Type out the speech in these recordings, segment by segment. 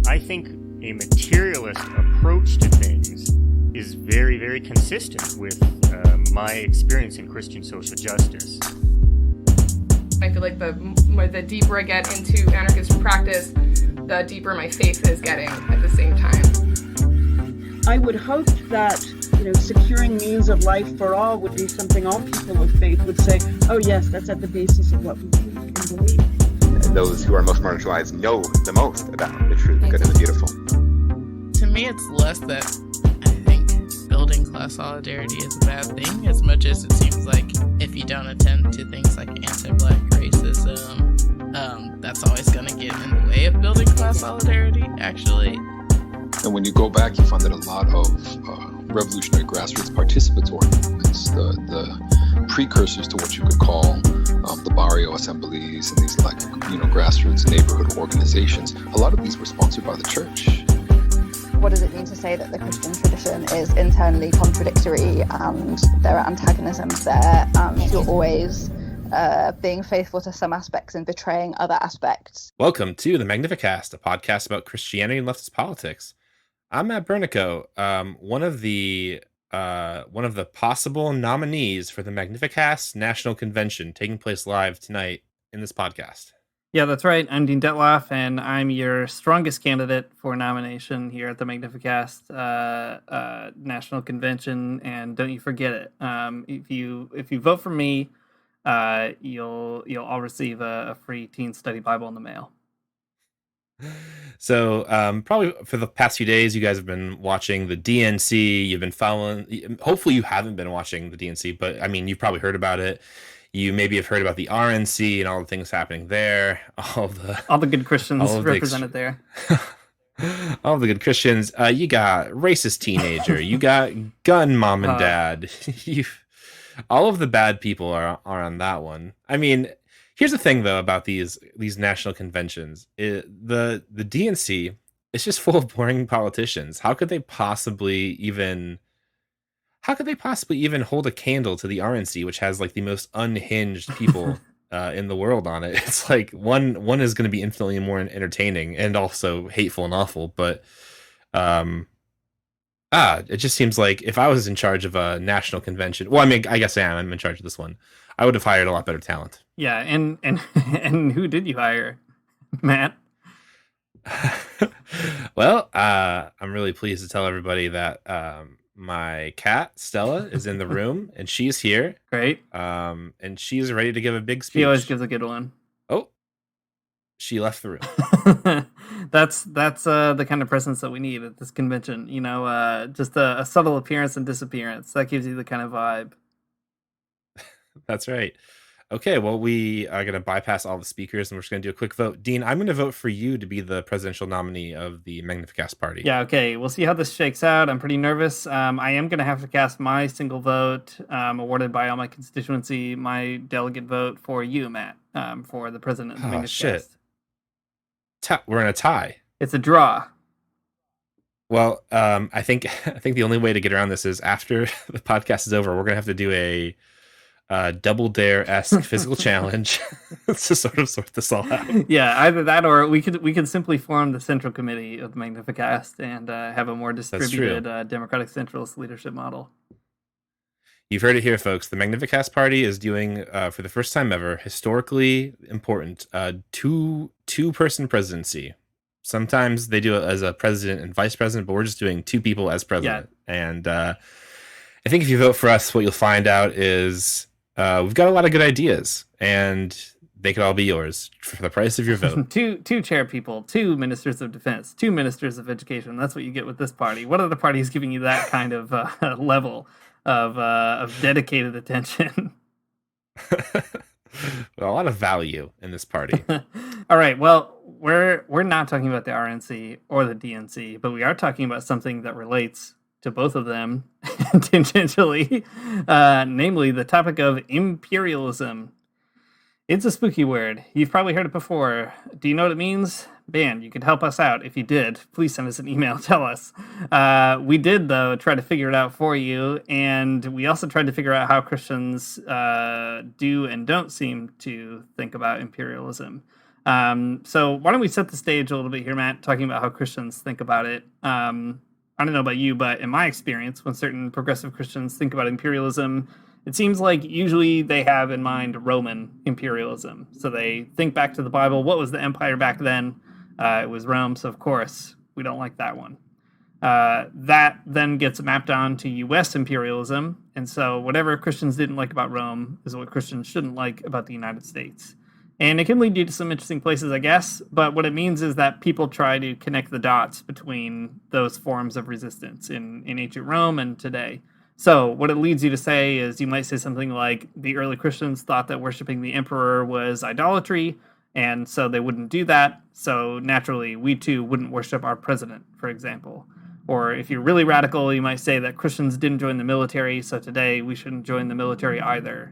I think a materialist approach to things is very, very consistent with my experience in Christian social justice. I feel like the deeper I get into anarchist practice, the deeper my faith is getting at the same time. I would hope that, securing means of life for all would be something all people of faith would say, oh yes, that's at the basis of what we believe. Those who are most marginalized know the most about the true, the good, and the beautiful. To me, it's less that I think building class solidarity is a bad thing, as much as it seems like if you don't attend to things like anti-Black racism, that's always going to get in the way of building class solidarity, actually. And when you go back, you find that a lot of revolutionary grassroots participatory movements, the precursors to what you could call the barrio assemblies and these grassroots neighborhood organizations, a lot of these were sponsored by the church. What does it mean to say that the Christian tradition is internally contradictory and there are antagonisms there and you're always being faithful to some aspects and betraying other aspects? Welcome to the Magnificast, a podcast about Christianity and leftist politics. I'm Matt Bernico, one of the possible nominees for the Magnificast National Convention taking place live tonight in this podcast. Yeah, that's right. I'm Dean Detloff, and I'm your strongest candidate for nomination here at the Magnificast National Convention. And don't you forget it. If you vote for me, you'll all receive a free teen study Bible in the mail. So probably for the past few days, you guys have been watching the DNC. You've been following. Hopefully, you haven't been watching the DNC, but I mean, you've probably heard about it. You maybe have heard about the RNC and all the things happening there. All the good Christians represented there. All the good Christians. You got racist teenager. You got gun mom and dad. All of the bad people are on that one. I mean, here's the thing though about these national conventions. The DNC is just full of boring politicians. How could they possibly even hold a candle to the RNC, which has like the most unhinged people in the world on it? It's like one is going to be infinitely more entertaining and also hateful and awful. But it just seems like if I was in charge of a national convention, well, I mean, I guess I am. I'm in charge of this one. I would have hired a lot better talent. Yeah, and who did you hire, Matt? Well, I'm really pleased to tell everybody that my cat Stella is in the room and she's here. Great. And she's ready to give a big speech. She always gives a good one. Oh, she left the room. That's the kind of presence that we need at this convention. Just a subtle appearance and disappearance. That gives you the kind of vibe. That's right. Okay, well, we are going to bypass all the speakers and we're just going to do a quick vote. Dean, I'm going to vote for you to be the presidential nominee of the Magnificast Party. Yeah, okay. We'll see how this shakes out. I'm pretty nervous. I am going to have to cast my single vote awarded by all my constituency, my delegate vote for you, Matt, for the president of the Magnificast. Shit. We're in a tie. It's a draw. Well, I think the only way to get around this is after the podcast is over, we're going to have to do a Double Dare-esque physical challenge to sort this all out. Yeah, either that or we could simply form the central committee of the Magnificast and have a more distributed democratic centralist leadership model. You've heard it here, folks. The Magnificast Party is doing, for the first time ever, historically important, two-person presidency. Sometimes they do it as a president and vice president, but we're just doing two people as president. Yeah. And I think if you vote for us, what you'll find out is we've got a lot of good ideas, and they could all be yours for the price of your vote. two chair people, two ministers of defense, two ministers of education. That's what you get with this party. What other party is giving you that kind of level of dedicated attention? A lot of value in this party. All right. Well, we're not talking about the RNC or the DNC, but we are talking about something that relates to both of them tangentially, namely the topic of imperialism. It's a spooky word. You've probably heard it before. Do you know what it means? Man, you could help us out. If you did, please send us an email. Tell us. We did, though, try to figure it out for you, and we also tried to figure out how Christians do and don't seem to think about imperialism. So why don't we set the stage a little bit here, Matt, talking about how Christians think about it. I don't know about you, but in my experience, when certain progressive Christians think about imperialism, it seems like usually they have in mind Roman imperialism. So they think back to the Bible. What was the empire back then? It was Rome, so of course we don't like that one. That then gets mapped on to U.S. imperialism, and so whatever Christians didn't like about Rome is what Christians shouldn't like about the United States. And it can lead you to some interesting places, I guess, but what it means is that people try to connect the dots between those forms of resistance in ancient Rome and today. So what it leads you to say is you might say something like the early Christians thought that worshiping the emperor was idolatry, and so they wouldn't do that. So naturally, we too wouldn't worship our president, for example. Or if you're really radical, you might say that Christians didn't join the military, so today we shouldn't join the military either.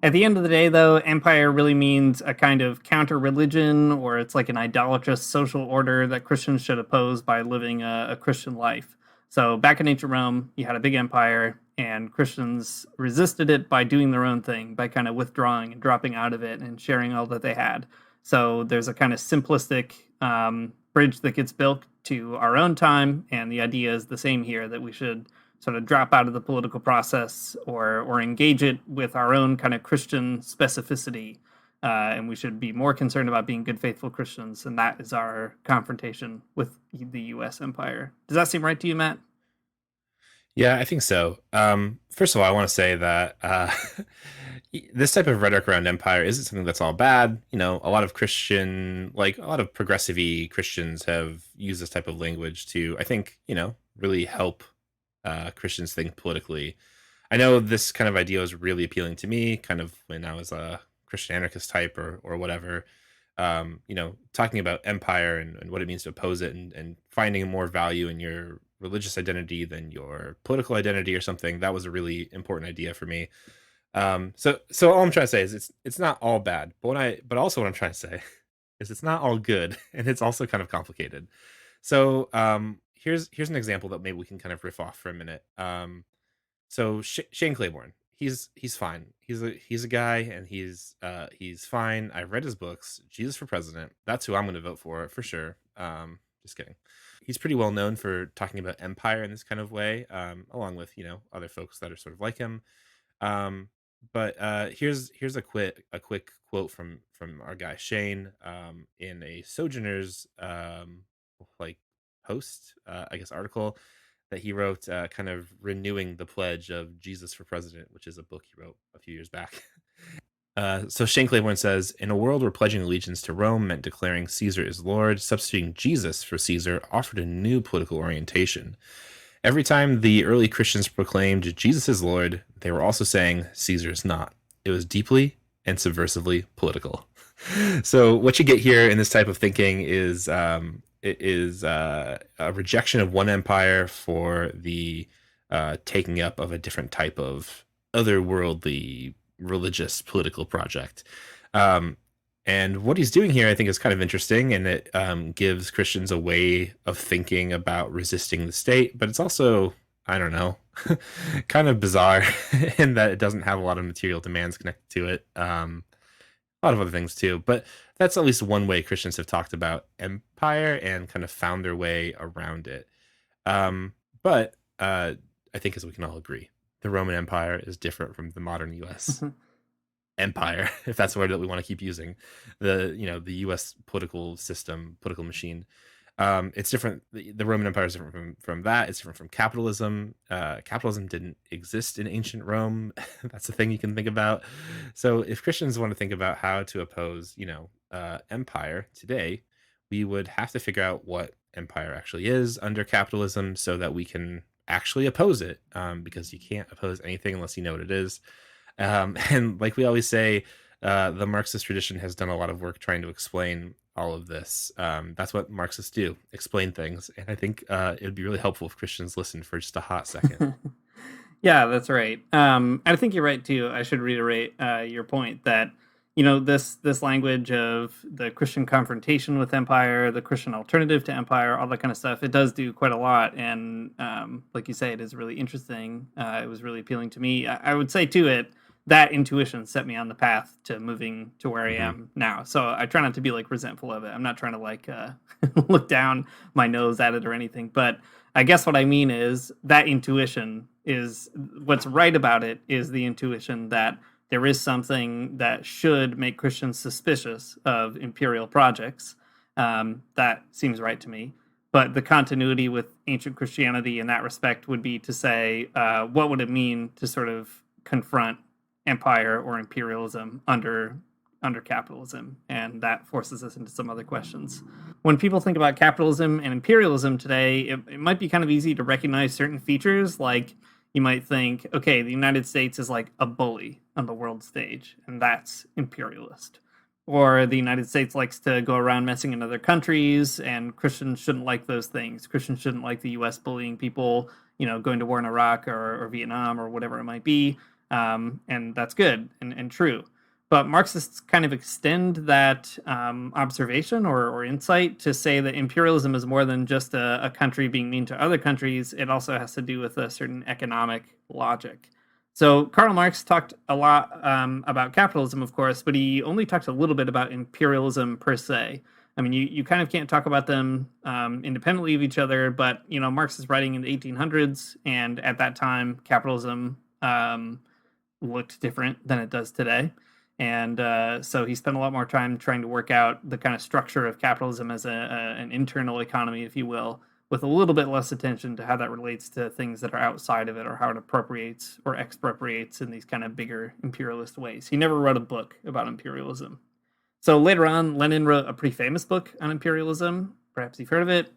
At the end of the day, though, empire really means a kind of counter-religion, or it's like an idolatrous social order that Christians should oppose by living a Christian life. So back in ancient Rome, you had a big empire, and Christians resisted it by doing their own thing, by kind of withdrawing and dropping out of it and sharing all that they had. So there's a kind of simplistic bridge that gets built to our own time, and the idea is the same here, that we should sort of drop out of the political process or engage it with our own kind of Christian specificity, and we should be more concerned about being good, faithful Christians, and that is our confrontation with the U.S. empire. Does that seem right to you, Matt? Yeah, I think so. First of all, I want to say that this type of rhetoric around empire isn't something that's all bad. You know, a lot of progressive-y Christians have used this type of language to, I think, really help Christians think politically. I know this kind of idea was really appealing to me, kind of when I was a Christian anarchist type or whatever. Talking about empire and what it means to oppose it and finding more value in your religious identity than your political identity or something. That was a really important idea for me. So all I'm trying to say is it's not all bad, but also what I'm trying to say is it's not all good, and it's also kind of complicated. So here's an example that maybe we can kind of riff off for a minute. So Shane Claiborne, he's fine. He's a guy, and he's fine. I've read his books. Jesus for President. That's who I'm going to vote for sure. Just kidding. He's pretty well known for talking about empire in this kind of way, along with other folks that are sort of like him. But here's a quick quote from our guy Shane in a Sojourners post, I guess, article that he wrote, kind of renewing the pledge of Jesus for President, which is a book he wrote a few years back. So Shane Claiborne says, in a world where pledging allegiance to Rome meant declaring Caesar is Lord, substituting Jesus for Caesar offered a new political orientation. Every time the early Christians proclaimed Jesus is Lord, they were also saying Caesar is not. It was deeply and subversively political. So what you get here in this type of thinking is a rejection of one empire for the taking up of a different type of otherworldly religious political project. And what he's doing here, I think, is kind of interesting, and it gives Christians a way of thinking about resisting the state, but it's also, I don't know, kind of bizarre in that it doesn't have a lot of material demands connected to it. A lot of other things too, but that's at least one way Christians have talked about empire and kind of found their way around it. But I think, as we can all agree, the Roman Empire is different from the modern U.S. empire, if that's the word that we want to keep using. The U.S. political system, political machine. It's different. The Roman Empire is different from that. It's different from capitalism. Capitalism didn't exist in ancient Rome. That's the thing you can think about. So if Christians want to think about how to oppose, empire today, we would have to figure out what empire actually is under capitalism so that we can actually oppose it, because you can't oppose anything unless you know what it is. And like we always say, the Marxist tradition has done a lot of work trying to explain all of this. That's what Marxists do, explain things. And I think it would be really helpful if Christians listened for just a hot second. Yeah, that's right. And I think you're right, too. I should reiterate your point that, this language of the Christian confrontation with empire, the Christian alternative to empire, all that kind of stuff, it does do quite a lot. And like you say, it is really interesting. It was really appealing to me. I would say to it that intuition set me on the path to moving to where I am now. So I try not to be like resentful of it. I'm not trying to like look down my nose at it or anything. But I guess what I mean is that intuition is what's right about it is the intuition that there is something that should make Christians suspicious of imperial projects. That seems right to me. But the continuity with ancient Christianity in that respect would be to say, what would it mean to sort of confront empire or imperialism under capitalism? And that forces us into some other questions. When people think about capitalism and imperialism today, it might be kind of easy to recognize certain features. Like you might think, okay, the United States is like a bully on the world stage, and that's imperialist. Or the United States likes to go around messing in other countries, and Christians shouldn't like those things. Christians shouldn't like the U.S. bullying people, going to war in Iraq or Vietnam or whatever it might be. And that's good and true. But Marxists kind of extend that observation or insight to say that imperialism is more than just a country being mean to other countries. It also has to do with a certain economic logic. So Karl Marx talked a lot about capitalism, of course, but he only talked a little bit about imperialism per se. I mean, you kind of can't talk about them independently of each other, but, Marx is writing in the 1800s, and at that time, capitalism looked different than it does today. And so he spent a lot more time trying to work out the kind of structure of capitalism as an internal economy, if you will, with a little bit less attention to how that relates to things that are outside of it or how it appropriates or expropriates in these kind of bigger imperialist ways. He never wrote a book about imperialism. So later on, Lenin wrote a pretty famous book on imperialism. Perhaps you've heard of it.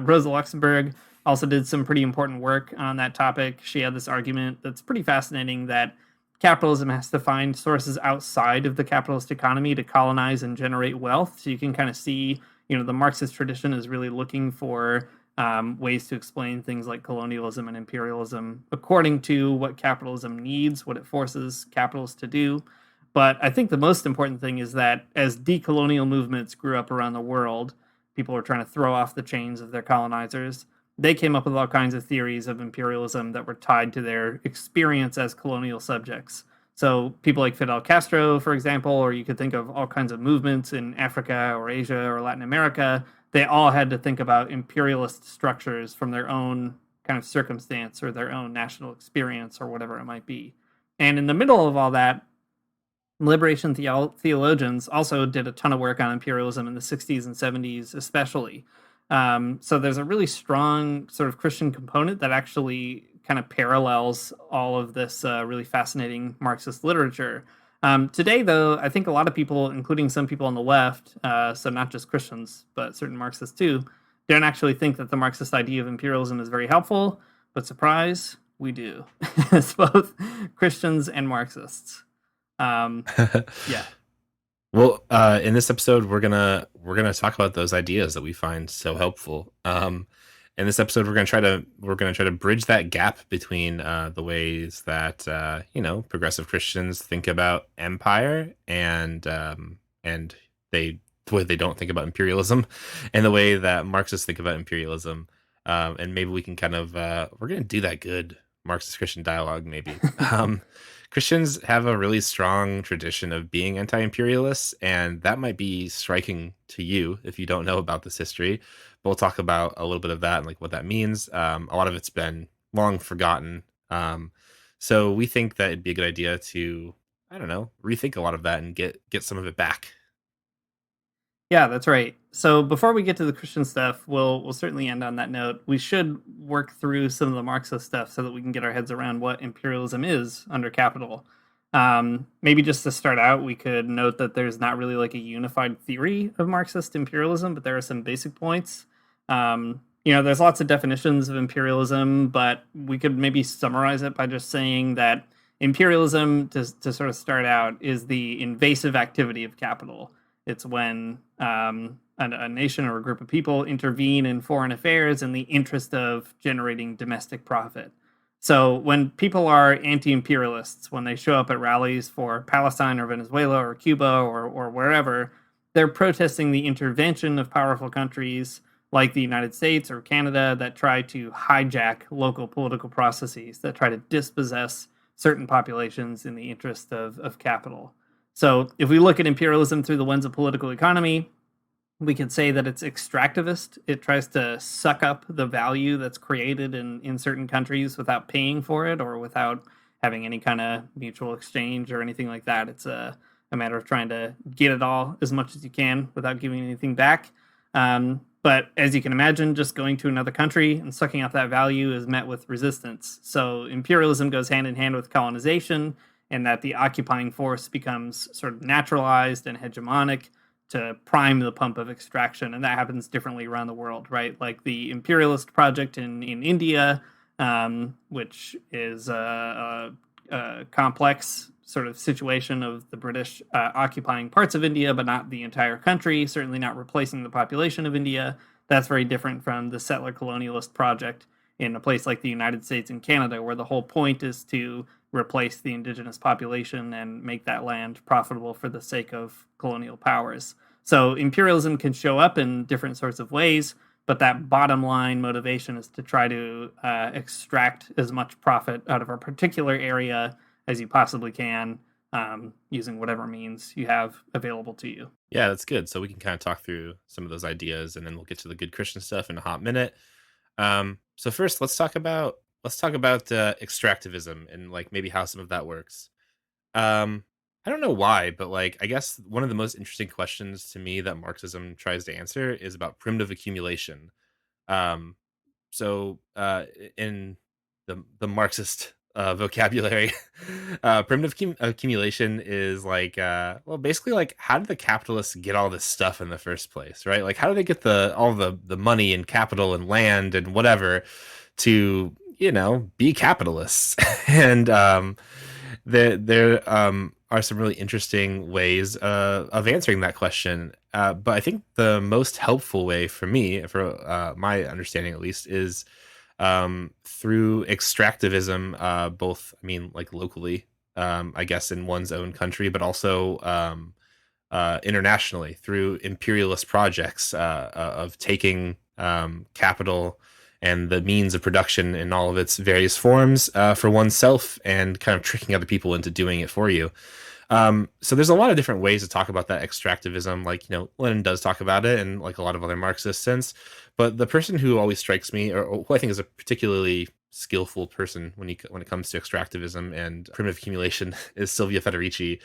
Rosa Luxemburg also did some pretty important work on that topic. She had this argument that's pretty fascinating that capitalism has to find sources outside of the capitalist economy to colonize and generate wealth. So you can kind of see, the Marxist tradition is really looking for ways to explain things like colonialism and imperialism according to what capitalism needs, what it forces capitalists to do. But I think the most important thing is that as decolonial movements grew up around the world, people were trying to throw off the chains of their colonizers. They came up with all kinds of theories of imperialism that were tied to their experience as colonial subjects. So people like Fidel Castro, for example, or you could think of all kinds of movements in Africa or Asia or Latin America, they all had to think about imperialist structures from their own kind of circumstance or their own national experience or whatever it might be. And in the middle of all that, liberation theologians also did a ton of work on imperialism in the 60s and 70s especially. So there's a really strong sort of Christian component that actually kind of parallels all of this really fascinating Marxist literature. Today, though, I think a lot of people, including some people on the left, so not just Christians, but certain Marxists too, don't actually think that the Marxist idea of imperialism is very helpful. But surprise, we do. It's both Christians and Marxists. Yeah. Well, in this episode, we're gonna talk about those ideas that we find so helpful. In this episode, we're gonna try to bridge that gap between the ways that progressive Christians think about empire and the way they don't think about imperialism, and the way that Marxists think about imperialism. And maybe we can kind of we're gonna do that good Marxist Christian dialogue. Maybe Christians have a really strong tradition of being anti-imperialists, and that might be striking to you if you don't know about this history. But we'll talk about a little bit of that and like what that means. A lot of it's been long forgotten. So we think that it'd be a good idea to, rethink a lot of that and get some of it back. Yeah, that's right. So before we get to the Christian stuff, we'll certainly end on that note. We should work through some of the Marxist stuff so that we can get our heads around what imperialism is under capital. Maybe just to start out, we could note that there's not really like a unified theory of Marxist imperialism, but there are some basic points. There's lots of definitions of imperialism, but we could maybe summarize it by just saying that imperialism, to sort of start out, is the invasive activity of capital. It's when a nation or a group of people intervene in foreign affairs in the interest of generating domestic profit. So when people are anti-imperialists, when they show up at rallies for Palestine or Venezuela or Cuba or wherever, they're protesting the intervention of powerful countries like the United States or Canada that try to hijack local political processes, that try to dispossess certain populations in the interest of capital. So if we look at imperialism through the lens of political economy, we could say that it's extractivist. It tries to suck up the value that's created in certain countries without paying for it or without having any kind of mutual exchange or anything like that. It's a matter of trying to get it all as much as you can without giving anything back. But as you can imagine, just going to another country and sucking up that value is met with resistance. So imperialism goes hand in hand with colonization, and that the occupying force becomes sort of naturalized and hegemonic to prime the pump of extraction. And that happens differently around the world, right? Like the imperialist project in India, which is a complex sort of situation of the British occupying parts of India, but not the entire country, certainly not replacing the population of India. That's very different from the settler colonialist project in a place like the United States and Canada, where the whole point is to replace the indigenous population and make that land profitable for the sake of colonial powers. So imperialism can show up in different sorts of ways, but that bottom line motivation is to try to extract as much profit out of a particular area as you possibly can, using whatever means you have available to you. Yeah, that's good. So we can kind of talk through some of those ideas, and then we'll get to the good Christian stuff in a hot minute. So first, let's talk about extractivism and like maybe how some of that works. I don't know why, but like I guess one of the most interesting questions to me that Marxism tries to answer is about primitive accumulation. So in the Marxist vocabulary, primitive accumulation is like well, basically like how did the capitalists get all this stuff in the first place, right? Like how do they get all the money and capital and land and whatever to be capitalists? And there are some really interesting ways of answering that question. But I think the most helpful way for me, for my understanding at least, is through extractivism, both, I mean, like locally, I guess in one's own country, but also internationally through imperialist projects of taking capital and the means of production in all of its various forms for oneself and kind of tricking other people into doing it for you. So there's a lot of different ways to talk about that extractivism. Like, Lenin does talk about it, and like a lot of other Marxists since. But the person who always strikes me, or who I think is a particularly skillful person when it comes to extractivism and primitive accumulation, is Silvia Federici.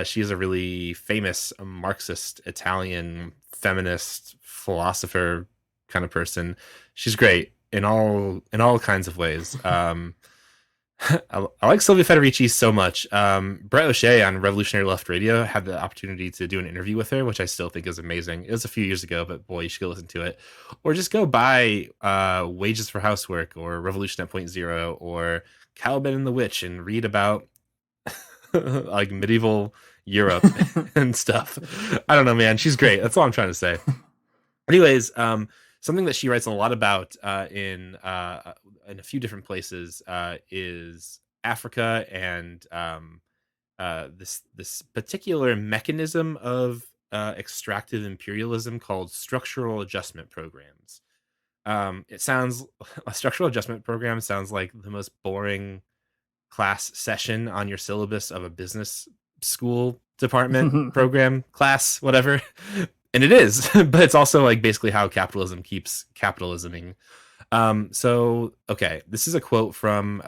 She is a really famous Marxist Italian feminist philosopher kind of person. She's great in all kinds of ways. I like Silvia Federici so much. Brett O'Shea on Revolutionary Left Radio had the opportunity to do an interview with her, which I still think is amazing. It was a few years ago, but boy, you should go listen to it. Or just go buy Wages for Housework or Revolution at Point Zero or Caliban and the Witch and read about like medieval Europe and stuff. I don't know, man. She's great. That's all I'm trying to say. Anyways, something that she writes a lot about in a few different places is Africa and this particular mechanism of extractive imperialism called structural adjustment programs. A structural adjustment program sounds like the most boring class session on your syllabus of a business school department program class, whatever. And it is, but it's also like basically how capitalism keeps capitalisming. So, okay, this is a quote from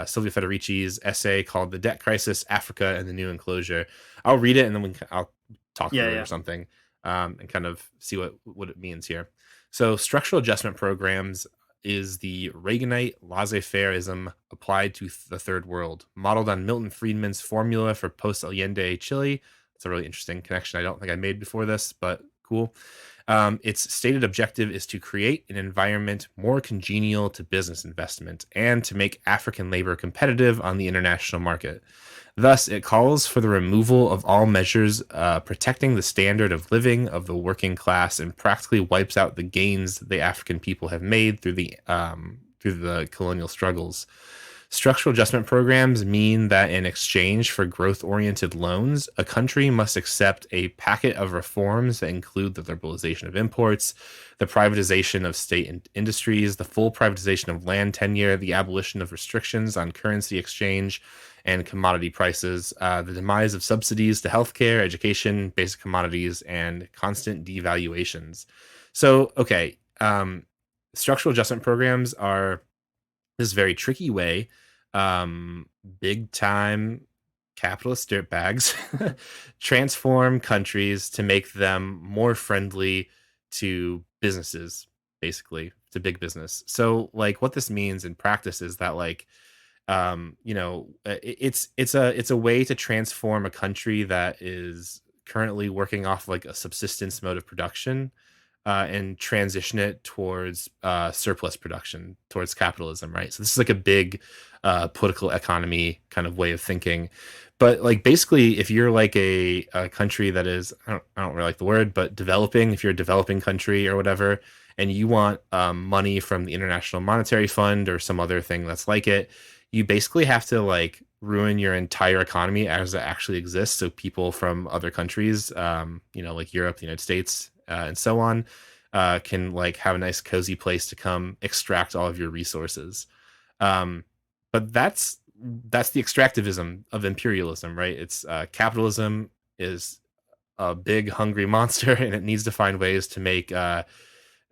Silvia Federici's essay called "The Debt Crisis, Africa, and the New Enclosure." I'll read it and then I'll talk through it or something and kind of see what it means here. So, structural adjustment programs is the Reaganite laissez-faireism applied to the third world, modeled on Milton Friedman's formula for post-Allende Chile. It's a really interesting connection I don't think I made before this, but cool. Its stated objective is to create an environment more congenial to business investment and to make African labor competitive on the international market. Thus, it calls for the removal of all measures protecting the standard of living of the working class and practically wipes out the gains that the African people have made through the colonial struggles. Structural adjustment programs mean that in exchange for growth-oriented loans, a country must accept a packet of reforms that include the liberalization of imports, the privatization of state industries, the full privatization of land tenure, the abolition of restrictions on currency exchange and commodity prices, the demise of subsidies to healthcare, education, basic commodities, and constant devaluations. So, okay, structural adjustment programs are this very tricky way, big time capitalist dirtbags transform countries to make them more friendly to businesses, basically to big business. So like what this means in practice is that like it's a way to transform a country that is currently working off like a subsistence mode of production, and transition it towards surplus production, towards capitalism, right? So this is like a big political economy kind of way of thinking. But like basically, if you're like a country that is, I don't really like the word, but developing, if you're a developing country or whatever, and you want money from the International Monetary Fund or some other thing that's like it, you basically have to like ruin your entire economy as it actually exists. So people from other countries, like Europe, the United States, and so on, can like have a nice cozy place to come extract all of your resources. But that's the extractivism of imperialism, right? It's capitalism is a big hungry monster, and it needs to find ways to make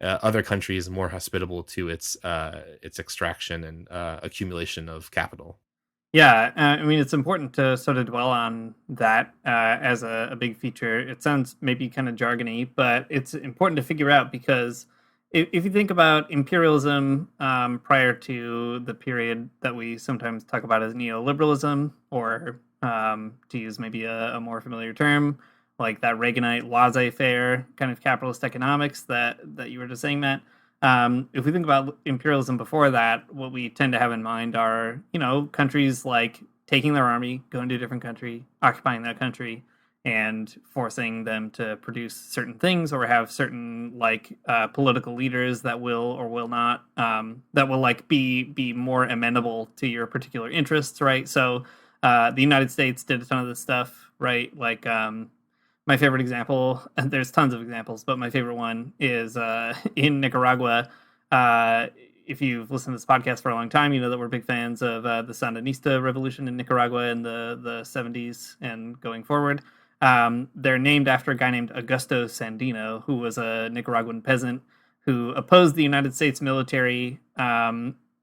other countries more hospitable to its extraction and accumulation of capital. Yeah, I mean, it's important to sort of dwell on that as a big feature. It sounds maybe kind of jargony, but it's important to figure out because if you think about imperialism prior to the period that we sometimes talk about as neoliberalism, or to use maybe a more familiar term, like that Reaganite laissez-faire kind of capitalist economics that you were just saying, Matt. If we think about imperialism before that, what we tend to have in mind are, countries like taking their army, going to a different country, occupying that country, and forcing them to produce certain things or have certain political leaders that will or will not, that will be more amenable to your particular interests, right? So the United States did a ton of this stuff, right? My favorite example, and there's tons of examples, but my favorite one is in Nicaragua. If you've listened to this podcast for a long time, you know that we're big fans of the Sandinista revolution in Nicaragua in the 70s and going forward. They're named after a guy named Augusto Sandino, who was a Nicaraguan peasant who opposed the United States military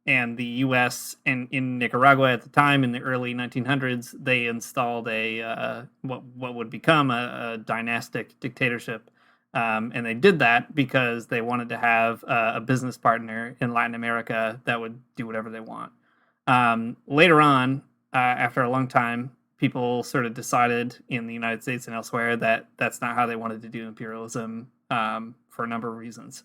and the U.S. and in Nicaragua at the time in the early 1900s. They installed a what would become a dynastic dictatorship, and they did that because they wanted to have a business partner in Latin America that would do whatever they want. Later on, after a long time, people sort of decided in the United States and elsewhere that that's not how they wanted to do imperialism for a number of reasons.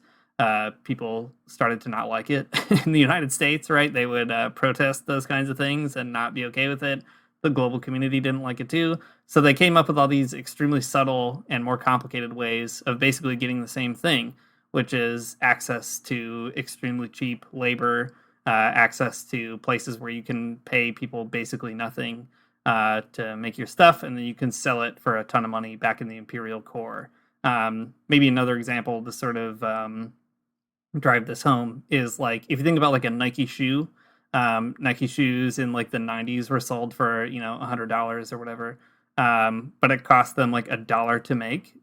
People started to not like it in the United States, right? They would protest those kinds of things and not be okay with it. The global community didn't like it too. So they came up with all these extremely subtle and more complicated ways of basically getting the same thing, which is access to extremely cheap labor, access to places where you can pay people basically nothing to make your stuff, and then you can sell it for a ton of money back in the imperial core. Maybe another example to sort of drive this home is if you think about a Nike shoe. Nike shoes in the 90s were sold for $100 or whatever, but it cost them $1 to make,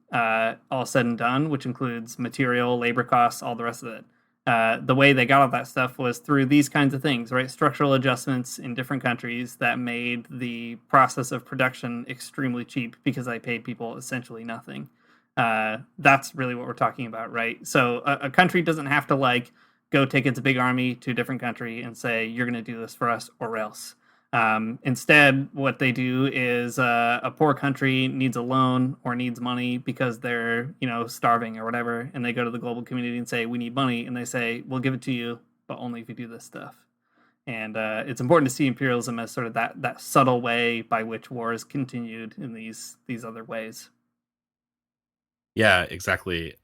all said and done, which includes material, labor costs, all the rest of it. The way they got all that stuff was through these kinds of things, right? Structural adjustments in different countries that made the process of production extremely cheap because they paid people essentially nothing. That's really what we're talking about, right? So a country doesn't have to go take its big army to a different country and say, you're going to do this for us or else. Instead, what they do is a poor country needs a loan or needs money because they're, starving or whatever. And they go to the global community and say, we need money. And they say, we'll give it to you, but only if you do this stuff. And it's important to see imperialism as sort of that subtle way by which wars continued in these other ways. Yeah, exactly.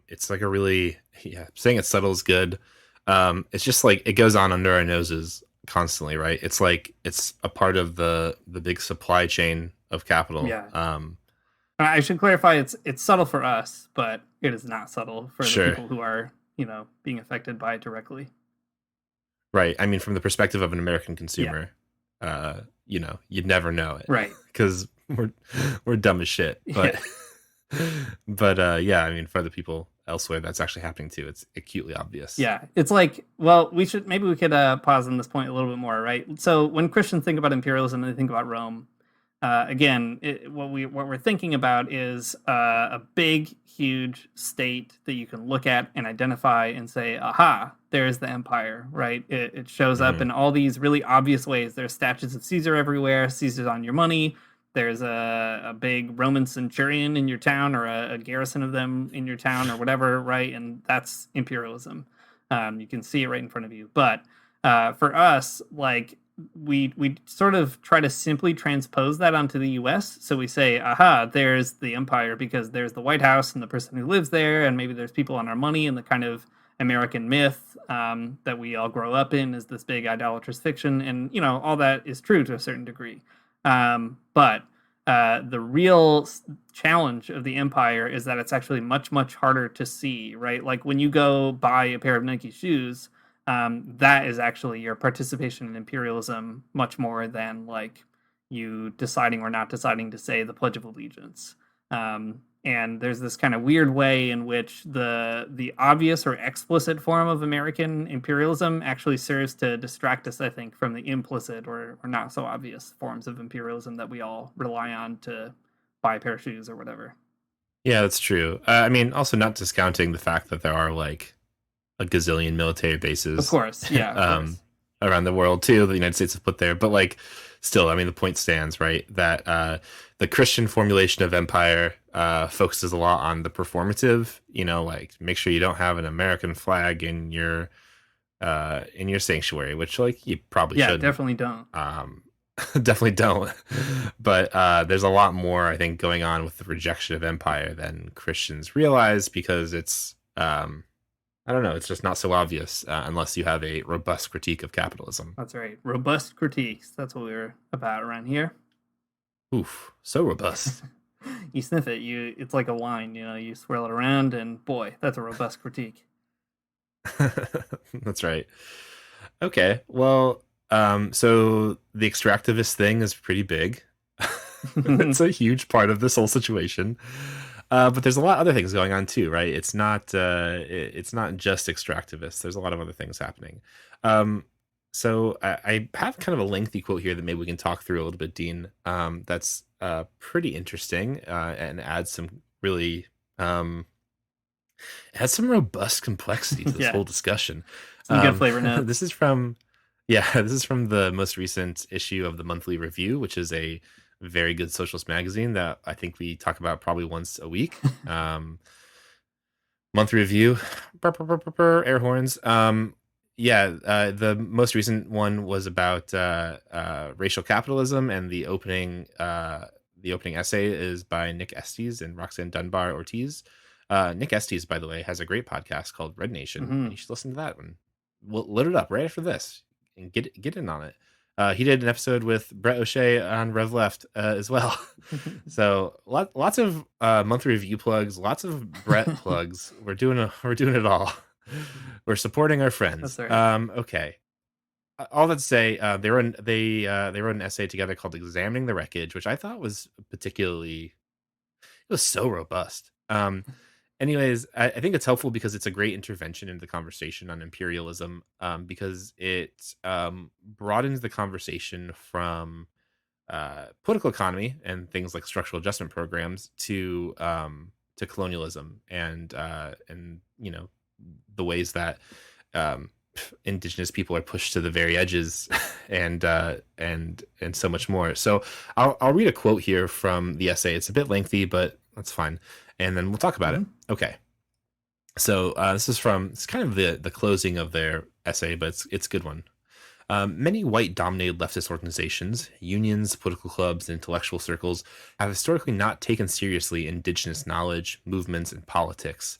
It's saying it's subtle is good. It's just it goes on under our noses constantly, right? It's like it's a part of the big supply chain of capital. Yeah. I should clarify, it's subtle for us, but it is not subtle for Sure. the people who are, being affected by it directly. Right. I mean, from the perspective of an American consumer, you'd never know it. Right. Because we're dumb as shit. But but yeah, I mean, for the people elsewhere, that's actually happening too. It's acutely obvious. Yeah. It's like, well, we could pause on this point a little bit more, right? So when Christians think about imperialism, they think about Rome. Again, what we're thinking about is a big, huge state that you can look at and identify and say, aha, there's the empire, right? It shows up in all these really obvious ways. There's statues of Caesar everywhere. Caesar's on your money. There's a big Roman centurion in your town, or a garrison of them in your town, or whatever, right? And that's imperialism. You can see it right in front of you. But for us, like, we sort of try to simply transpose that onto the US. So we say, aha, there's the empire because there's the White House and the person who lives there, and maybe there's people on our money, and the kind of American myth that we all grow up in is this big idolatrous fiction. And, all that is true to a certain degree. But the real challenge of the empire is that it's actually much, much harder to see, right? Like when you go buy a pair of Nike shoes, that is actually your participation in imperialism much more than like you deciding or not deciding to say the Pledge of Allegiance. And there's this kind of weird way in which the obvious or explicit form of American imperialism actually serves to distract us, I think, from the implicit or not so obvious forms of imperialism that we all rely on to buy a pair of shoes or whatever. Yeah, that's true. I mean, also not discounting the fact that there are like a gazillion military bases, of course, yeah, around the world too. The United States has put there, but like, still, I mean, the point stands, right? That the Christian formulation of empire focuses a lot on the performative. Like make sure you don't have an American flag in your sanctuary, which like you probably shouldn't. Definitely don't. Definitely don't. But there's a lot more, I think, going on with the rejection of empire than Christians realize, because it's I don't know. It's just not so obvious unless you have a robust critique of capitalism. That's right. Robust critiques. That's what we're about around here. Oof. So robust. You sniff it. It's like a wine. You swirl it around, and boy, that's a robust critique. That's right. Okay. Well, so the extractivist thing is pretty big. It's a huge part of this whole situation. But there's a lot of other things going on too, right? It's not just extractivists. There's a lot of other things happening. So I have kind of a lengthy quote here that maybe we can talk through a little bit, Dean. That's pretty interesting and adds some really adds some robust complexity to this whole discussion. Some good flavor notes. This is from the most recent issue of the Monthly Review, which is a very good socialist magazine that I think we talk about probably once a week. Monthly Review, air horns. The most recent one was about racial capitalism, and the opening essay is by Nick Estes and Roxanne Dunbar Ortiz. Nick Estes, by the way, has a great podcast called Red Nation. Mm-hmm. You should listen to that one. We'll load it up right after this and get in on it. He did an episode with Brett O'Shea on Rev Left as well. So lots of Monthly Review plugs, lots of Brett plugs. We're doing it all. We're supporting our friends. That's right. Okay. All that to say, they wrote an essay together called "Examining the Wreckage," which I thought was it was so robust. Anyways, I think it's helpful because it's a great intervention into the conversation on imperialism, because it broadens the conversation from political economy and things like structural adjustment programs to colonialism and the ways that indigenous people are pushed to the very edges and so much more. So I'll read a quote here from the essay. It's a bit lengthy, but that's fine. And then we'll talk about it. Okay. So it's kind of the closing of their essay, but it's a good one. Many white-dominated leftist organizations, unions, political clubs, and intellectual circles have historically not taken seriously indigenous knowledge, movements, and politics.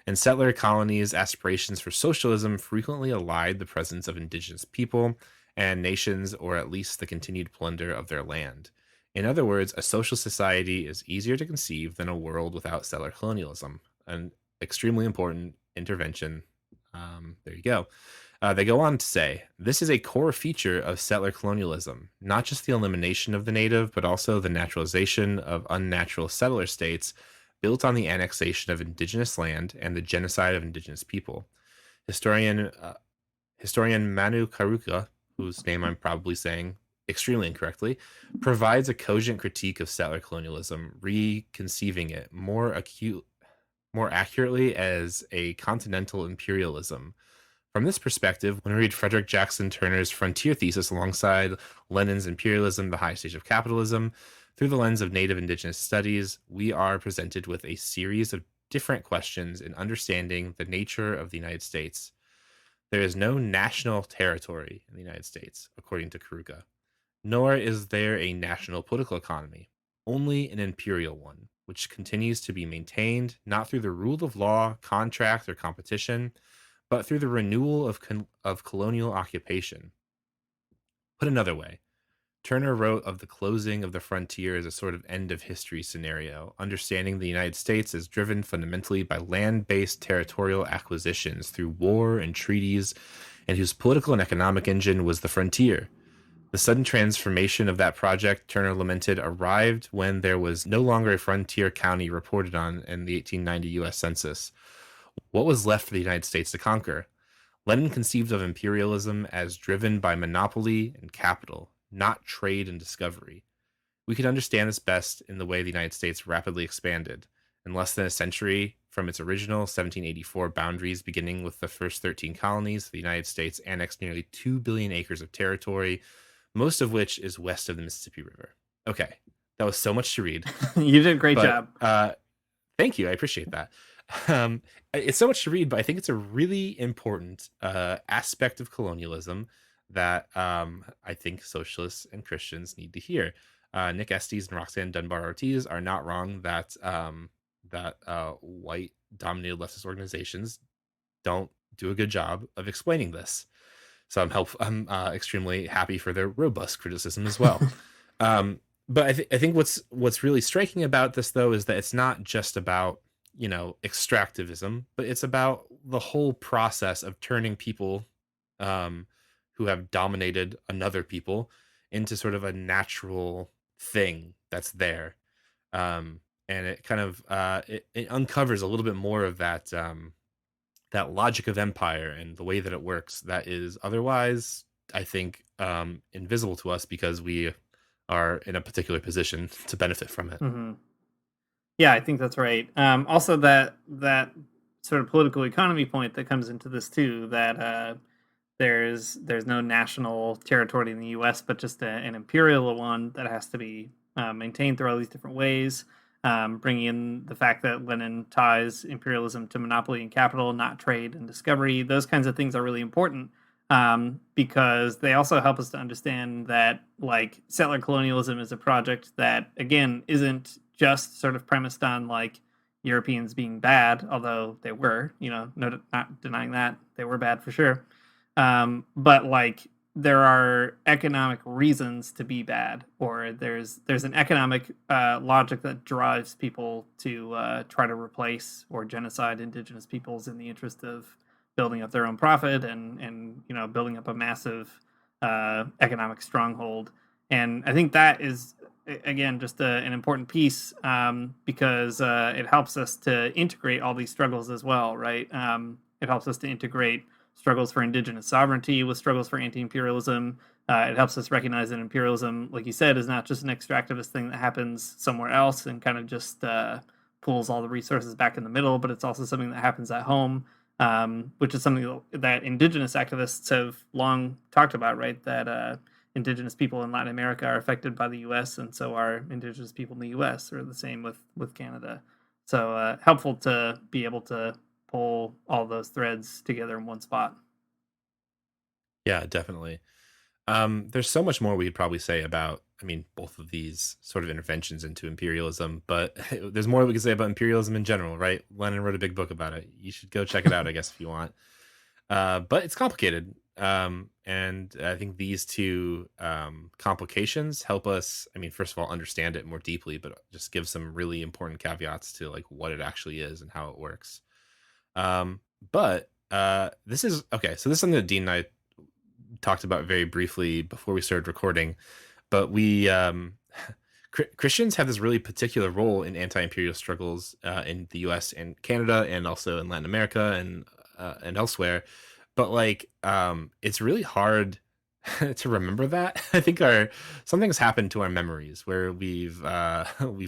In settler colonies, aspirations for socialism frequently allied the presence of indigenous people and nations, or at least the continued plunder of their land. In other words, a social society is easier to conceive than a world without settler colonialism. An extremely important intervention. There you go. They go on to say, this is a core feature of settler colonialism, not just the elimination of the native, but also the naturalization of unnatural settler states built on the annexation of indigenous land and the genocide of indigenous people. Historian Manu Karuka, whose name I'm probably saying extremely incorrectly, provides a cogent critique of settler colonialism, reconceiving it more accurately as a continental imperialism. From this perspective, when we read Frederick Jackson Turner's Frontier Thesis alongside Lenin's Imperialism, the High Stage of Capitalism, through the lens of Native Indigenous studies, we are presented with a series of different questions in understanding the nature of the United States. There is no national territory in the United States, according to Karuka, nor is there a national political economy, only an imperial one, which continues to be maintained not through the rule of law, contract, or competition, but through the renewal of colonial occupation. Put another way, Turner wrote of the closing of the frontier as a sort of end of history scenario, understanding the United States as driven fundamentally by land-based territorial acquisitions through war and treaties, and whose political and economic engine was the frontier. The sudden transformation of that project, Turner lamented, arrived when there was no longer a frontier county reported on in the 1890 U.S. Census. What was left for the United States to conquer? Lenin conceived of imperialism as driven by monopoly and capital, not trade and discovery. We could understand this best in the way the United States rapidly expanded. In less than a century from its original 1784 boundaries, beginning with the first 13 colonies, the United States annexed nearly 2 billion acres of territory, most of which is west of the Mississippi River. Okay, that was so much to read. You did a great job. Thank you. I appreciate that. It's so much to read, but I think it's a really important aspect of colonialism that I think socialists and Christians need to hear. Nick Estes and Roxanne Dunbar Ortiz are not wrong that white dominated leftist organizations don't do a good job of explaining this. So I'm extremely happy for their robust criticism as well. But I think what's really striking about this, though, is that it's not just about, extractivism, but it's about the whole process of turning people who have dominated another people into sort of a natural thing that's there. And it kind of it uncovers a little bit more of that that logic of empire and the way that it works that is otherwise, I think, invisible to us because we are in a particular position to benefit from it. Mm-hmm. Yeah, I think that's right. Also, that sort of political economy point that comes into this too, that there's no national territory in the U.S., but just an imperial one that has to be maintained through all these different ways. Bringing in the fact that Lenin ties imperialism to monopoly and capital, not trade and discovery. Those kinds of things are really important because they also help us to understand that, like, settler colonialism is a project that, again, isn't just sort of premised on, like, Europeans being bad, although they were, not denying that. They were bad for sure. But, like, there are economic reasons to be bad, or there's an economic logic that drives people to try to replace or genocide indigenous peoples in the interest of building up their own profit and building up a massive economic stronghold. And I think that is, again, just an important piece because it helps us to integrate all these struggles as well, right? It helps us to integrate struggles for indigenous sovereignty with struggles for anti-imperialism. It helps us recognize that imperialism, like you said, is not just an extractivist thing that happens somewhere else and kind of just pulls all the resources back in the middle, but it's also something that happens at home, which is something that indigenous activists have long talked about, right? That indigenous people in Latin America are affected by the U.S., and so are indigenous people in the U.S., or the same with Canada. So helpful to be able to pull all those threads together in one spot. Yeah, definitely. There's so much more we'd probably say about, both of these sort of interventions into imperialism, but there's more we could say about imperialism in general, right? Lenin wrote a big book about it. You should go check it out, I guess, if you want. but it's complicated. And I think these two complications help us, I mean, first of all, understand it more deeply, but just give some really important caveats to like what it actually is and how it works. But this is okay. So this is something that Dean and I talked about very briefly before we started recording, but we Christians have this really particular role in anti-imperial struggles in the U.S. and Canada, and also in Latin America and elsewhere. But like, it's really hard to remember that. I think something's happened to our memories where we've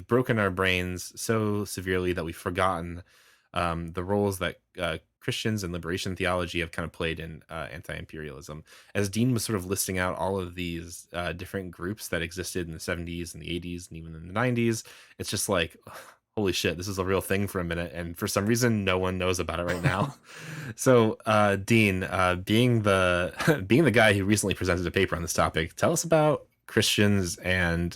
broken our brains so severely that we've forgotten the roles that Christians and liberation theology have kind of played in anti-imperialism. As Dean was sort of listing out all of these different groups that existed in the 70s and the 80s and even in the 90s, it's just like, holy shit, this is a real thing for a minute. And for some reason, no one knows about it right now. So Dean, being the guy who recently presented a paper on this topic, tell us about Christians and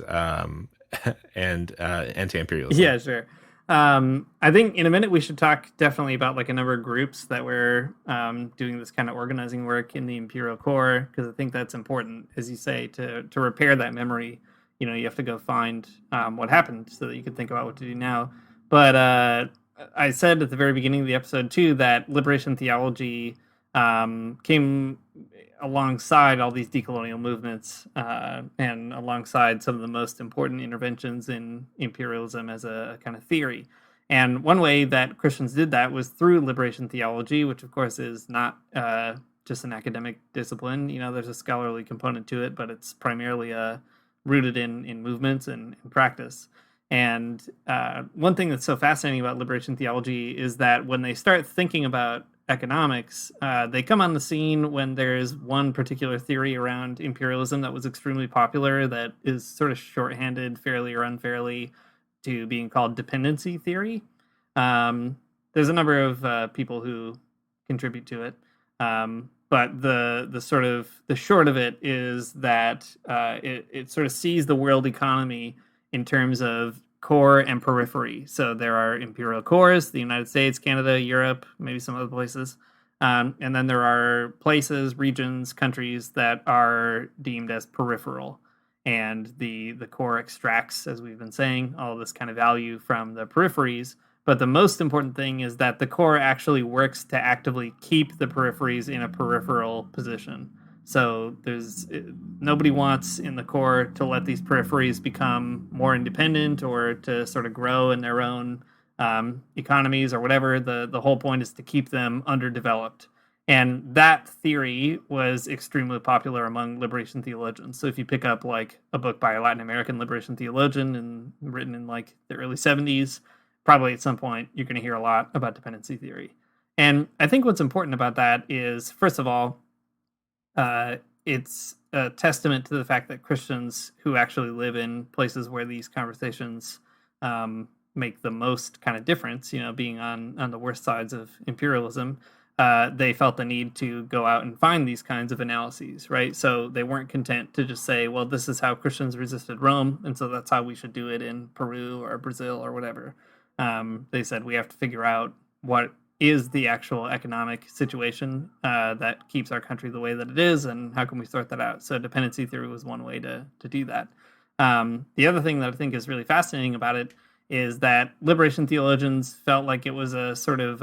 anti-imperialism. Yeah, sure. I think in a minute we should talk definitely about like a number of groups that were doing this kind of organizing work in the imperial core, because I think that's important, as you say, to repair that memory. You know, you have to go find what happened so that you can think about what to do now. But I said at the very beginning of the episode too that liberation theology came alongside all these decolonial movements and alongside some of the most important interventions in imperialism as a kind of theory. And one way that Christians did that was through liberation theology, which of course is not just an academic discipline. You know, there's a scholarly component to it, but it's primarily rooted in movements and practice. And one thing that's so fascinating about liberation theology is that when they start thinking about economics, they come on the scene when there's one particular theory around imperialism that was extremely popular that is sort of shorthanded, fairly or unfairly, to being called dependency theory. There's a number of people who contribute to it, but the short of it is that it sort of sees the world economy in terms of core and periphery. So there are imperial cores, the United States, Canada, Europe, maybe some other places. And then there are places, regions, countries that are deemed as peripheral. And the core extracts, as we've been saying, all this kind of value from the peripheries. But the most important thing is that the core actually works to actively keep the peripheries in a peripheral position. So nobody wants in the core to let these peripheries become more independent or to sort of grow in their own economies or whatever. The whole point is to keep them underdeveloped. And that theory was extremely popular among liberation theologians. So if you pick up like a book by a Latin American liberation theologian and written in like the early 70s, probably at some point you're going to hear a lot about dependency theory. And I think what's important about that is, first of all, it's a testament to the fact that Christians who actually live in places where these conversations make the most kind of difference, you know, being on the worst sides of imperialism, they felt the need to go out and find these kinds of analyses, right? So they weren't content to just say, well, this is how Christians resisted Rome, and so that's how we should do it in Peru or Brazil or whatever. They said we have to figure out what is the actual economic situation that keeps our country the way that it is, and how can we sort that out? So dependency theory was one way to do that. The other thing that I think is really fascinating about it is that liberation theologians felt like it was a sort of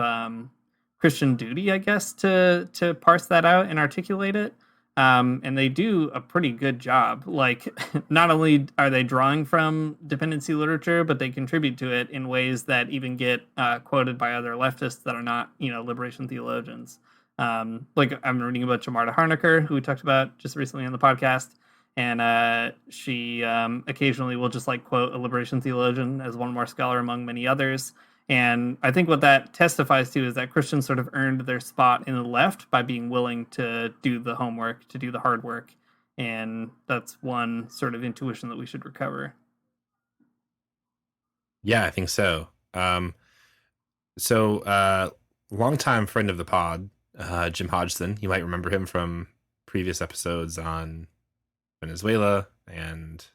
Christian duty, I guess, to parse that out and articulate it. And they do a pretty good job. Like, not only are they drawing from dependency literature, but they contribute to it in ways that even get quoted by other leftists that are not, liberation theologians. Like, I'm reading about Jamarda Harnacker, who we talked about just recently on the podcast, and she occasionally will just quote a liberation theologian as one more scholar among many others. And I think what that testifies to is that Christians sort of earned their spot in the left by being willing to do the homework, to do the hard work. And that's one sort of intuition that we should recover. Yeah, I think so. Longtime friend of the pod, Jim Hodgson. You might remember him from previous episodes on Venezuela and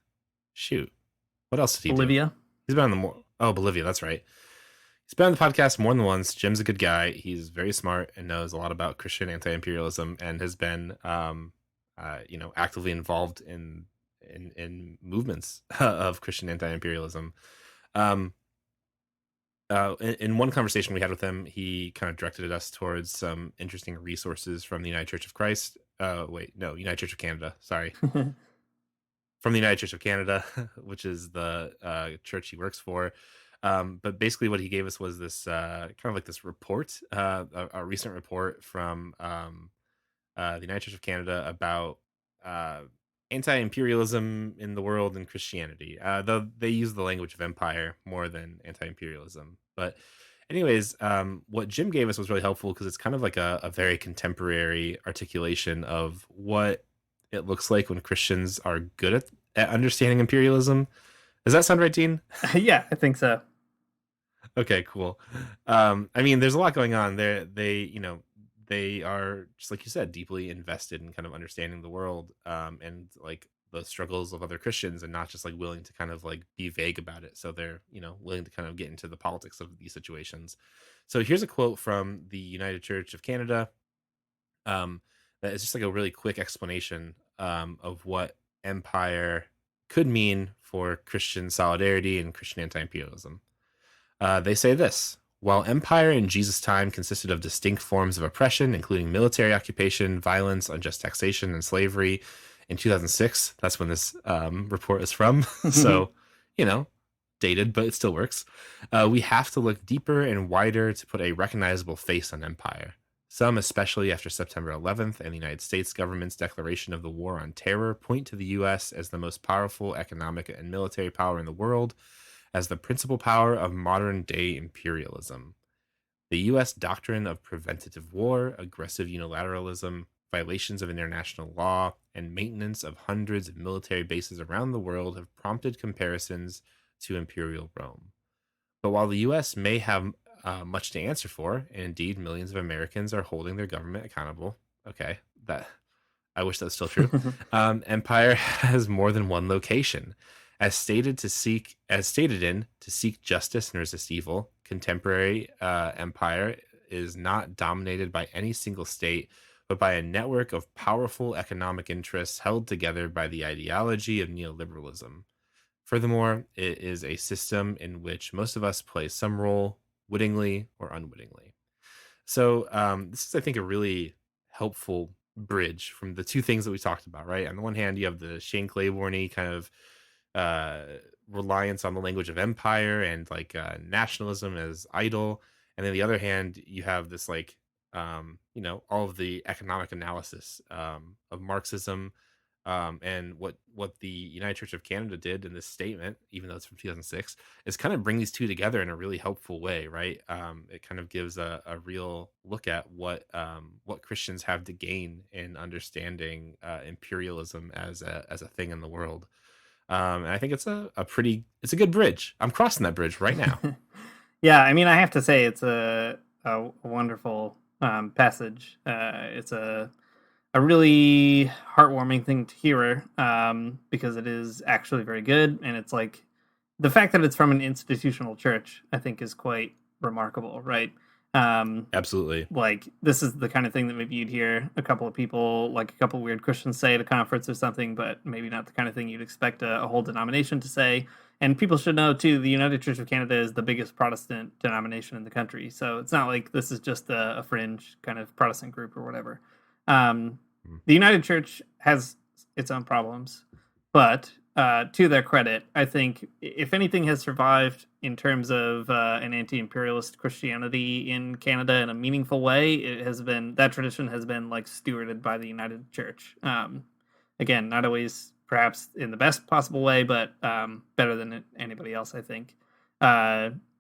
what else did he do? Bolivia. He's been on Bolivia, that's right. He's been on the podcast more than once. Jim's a good guy. He's very smart and knows a lot about Christian anti-imperialism and has been, actively involved in movements of Christian anti-imperialism. In one conversation we had with him, he kind of directed us towards some interesting resources from the United Church of Christ. United Church of Canada. Sorry. From the United Church of Canada, which is the church he works for. But basically what he gave us was this kind of like this report, a recent report from the United Church of Canada about anti-imperialism in the world and Christianity. Though they use the language of empire more than anti-imperialism. But anyways, what Jim gave us was really helpful because it's kind of like a very contemporary articulation of what it looks like when Christians are good at understanding imperialism. Does that sound right, Dean? Yeah, I think so. Okay, cool. I mean, there's a lot going on there. They are, just like you said, deeply invested in kind of understanding the world, and like the struggles of other Christians, and not just like willing to kind of like be vague about it. So they're, willing to kind of get into the politics of these situations. So here's a quote from the United Church of Canada. That is just like a really quick explanation of what empire could mean for Christian solidarity and Christian anti-imperialism. They say this: while empire in Jesus' time consisted of distinct forms of oppression, including military occupation, violence, unjust taxation, and slavery, in 2006, that's when this report is from, so, dated, but it still works, we have to look deeper and wider to put a recognizable face on empire. Some, especially after September 11th and the United States government's declaration of the war on terror, point to the U.S. as the most powerful economic and military power in the world, as the principal power of modern-day imperialism. The U.S. doctrine of preventative war, aggressive unilateralism, violations of international law, and maintenance of hundreds of military bases around the world have prompted comparisons to Imperial Rome. But while the U.S. may have much to answer for, and indeed millions of Americans are holding their government accountable. Okay, I wish that was still true. Empire has more than one location. As stated to seek justice and resist evil, contemporary empire is not dominated by any single state, but by a network of powerful economic interests held together by the ideology of neoliberalism. Furthermore, it is a system in which most of us play some role, wittingly or unwittingly. So this is, I think, a really helpful bridge from the two things that we talked about, right? On the one hand, you have the Shane Claiborne-y kind of reliance on the language of empire and like nationalism as idol, and then the other hand, you have this like all of the economic analysis of Marxism, and what the United Church of Canada did in this statement, even though it's from 2006, is kind of bring these two together in a really helpful way, right? It kind of gives a real look at what Christians have to gain in understanding imperialism as a thing in the world. And I think it's a good bridge. I'm crossing that bridge right now. Yeah, I mean, I have to say it's a wonderful passage. It's a really heartwarming thing to hear, because it is actually very good, and it's like the fact that it's from an institutional church, I think, is quite remarkable, right? Absolutely. Like, this is the kind of thing that maybe you'd hear a couple of people, like a couple of weird Christians, say at a conference or something, but maybe not the kind of thing you'd expect a whole denomination to say. And people should know, too, the United Church of Canada is the biggest Protestant denomination in the country. So it's not like this is just a fringe kind of Protestant group or whatever. The United Church has its own problems, but to their credit, I think if anything has survived in terms of an anti-imperialist Christianity in Canada in a meaningful way, it has been, that tradition has been like stewarded by the United Church. Again, not always perhaps in the best possible way, but better than anybody else, I think.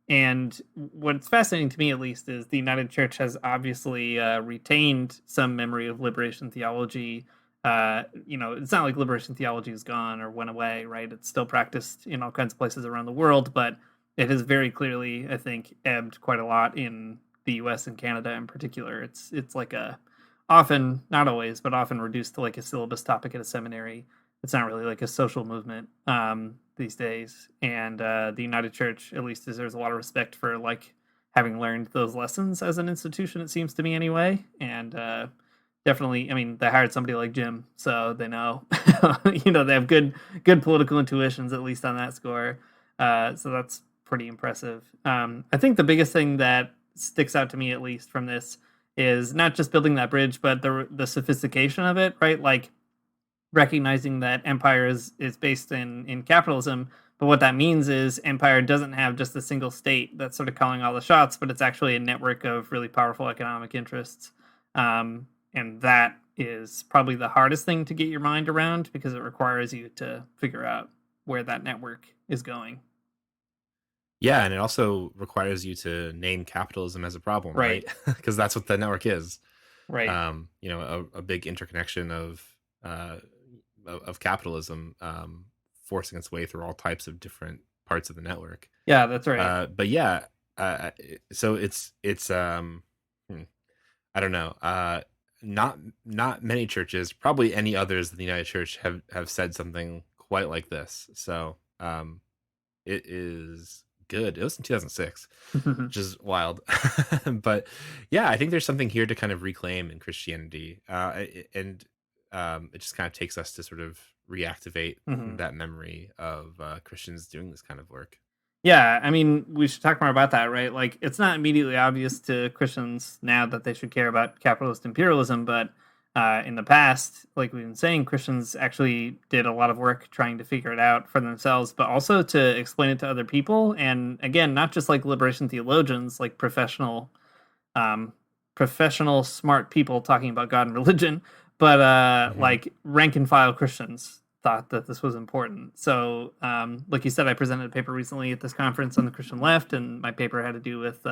And what's fascinating to me, at least, is the United Church has obviously retained some memory of liberation theology. It's not like liberation theology is gone or went away, right? It's still practiced in all kinds of places around the world, but it has very clearly, I think, ebbed quite a lot in the U.S. and Canada in particular. It's like often, not always, but often reduced to like a syllabus topic at a seminary. It's not really like a social movement these days. And the United Church, at least, deserves a lot of respect for like having learned those lessons as an institution, it seems to me anyway. And definitely, I mean, they hired somebody like Jim, so they know, they have good political intuitions, at least on that score. So that's pretty impressive. I think the biggest thing that sticks out to me, at least from this, is not just building that bridge, but the sophistication of it, right? Like recognizing that empire is based in capitalism, but what that means is empire doesn't have just a single state that's sort of calling all the shots, but it's actually a network of really powerful economic interests. And that is probably the hardest thing to get your mind around, because it requires you to figure out where that network is going. Yeah, and it also requires you to name capitalism as a problem, right? Because that's what the network is. Right. A big interconnection of capitalism forcing its way through all types of different parts of the network. Yeah, that's right. But yeah, so it's I don't know. Not many churches, probably any others than the United Church, have said something quite like this. So it is good. It was in 2006, which is wild. But yeah, I think there's something here to kind of reclaim in Christianity, and it just kind of takes us to sort of reactivate that memory of Christians doing this kind of work. Yeah, I mean, we should talk more about that, right? Like, it's not immediately obvious to Christians now that they should care about capitalist imperialism, but in the past, like we've been saying, Christians actually did a lot of work trying to figure it out for themselves, but also to explain it to other people. And again, not just like liberation theologians, like professional smart people talking about God and religion, but like rank and file Christians thought that this was important. So, like you said, I presented a paper recently at this conference on the Christian left, and my paper had to do with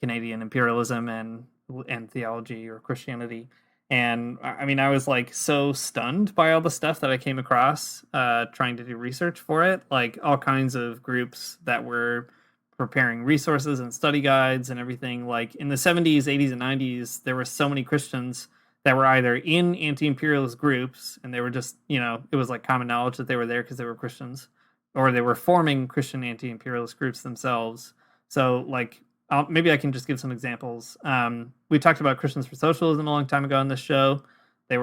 Canadian imperialism and theology or Christianity. And I mean, I was like so stunned by all the stuff that I came across trying to do research for it, like all kinds of groups that were preparing resources and study guides and everything. Like in the 70s, 80s, and 90s, there were so many Christians that were either in anti-imperialist groups, and they were just, it was like common knowledge that they were there because they were Christians, or they were forming Christian anti-imperialist groups themselves. So like, maybe I can just give some examples. We talked about Christians for Socialism a long time ago on this show. They